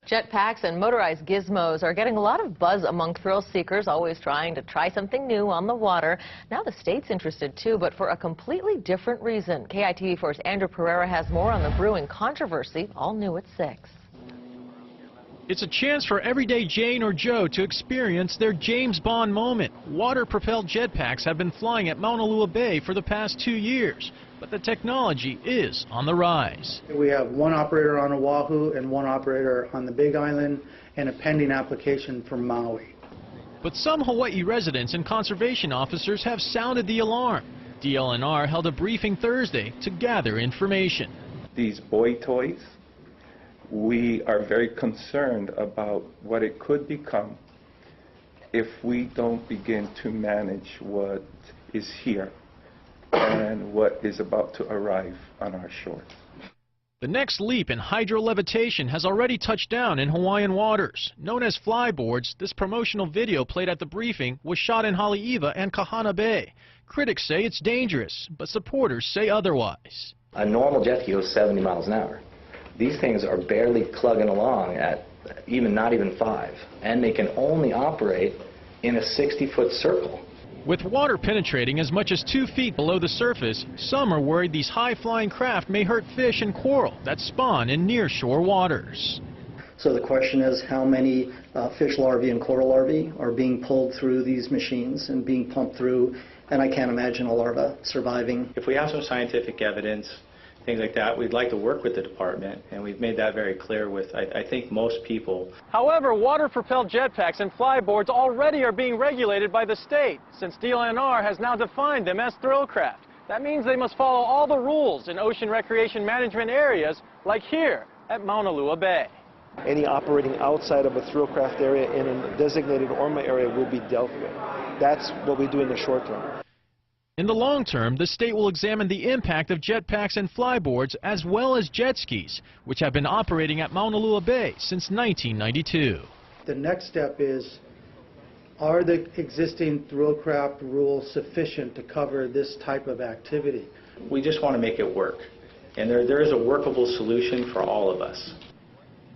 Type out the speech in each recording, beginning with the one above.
Jetpacks and motorized gizmos are getting a lot of buzz among thrill seekers, always trying to try something new on the water. Now the state's interested too, but for a completely different reason. KITV4's Andrew Pereira has more on the brewing controversy, all new at 6. It's a chance for everyday Jane or Joe to experience their James Bond moment. Water-propelled jetpacks have been flying at Mauna Lua Bay for the past 2 years, but the technology is on the rise. We have one operator on Oahu and one operator on the Big Island and a pending application for Maui. But some Hawaii residents and conservation officers have sounded the alarm. DLNR held a briefing Thursday to gather information. These boy toys, we are very concerned about what it could become if we don't begin to manage what is here and what is about to arrive on our shores. The next leap in hydrolevitation has already touched down in Hawaiian waters. Known as flyboards, this promotional video played at the briefing was shot in Haleiwa and Kahana Bay. Critics say it's dangerous, but supporters say otherwise. A normal jet ski goes 70 miles an hour. These things are barely plugging along at not even 5, and they can only operate in a 60-foot circle. With water penetrating as much as 2 feet below the surface, some are worried these high-flying craft may hurt fish and coral that spawn in near-shore waters. So the question is how many fish larvae and coral larvae are being pulled through these machines and being pumped through, and I can't imagine a larva surviving. If we have some scientific evidence, things like that, we'd like to work with the department, and we've made that very clear with, I think, most people. However, water-propelled jetpacks and flyboards already are being regulated by the state, since DLNR has now defined them as thrillcraft. That means they must follow all the rules in ocean recreation management areas, like here at Mauna Lua Bay. Any operating outside of a thrillcraft area in a designated ORMA area will be dealt with. That's what we do in the short term. In the long term, the state will examine the impact of jetpacks and flyboards as well as jet skis, which have been operating at Mauna Lua Bay since 1992. The next step is, are the existing thrillcraft rules sufficient to cover this type of activity? We just want to make it work, and there is a workable solution for all of us.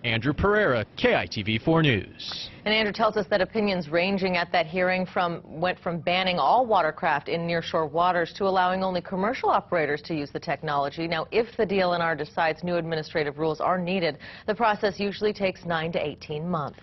Andrew Pereira, KITV4 News. And Andrew tells us that opinions ranging at that hearing went from banning all watercraft in nearshore waters to allowing only commercial operators to use the technology. Now, if the DLNR decides new administrative rules are needed, the process usually takes 9 to 18 months.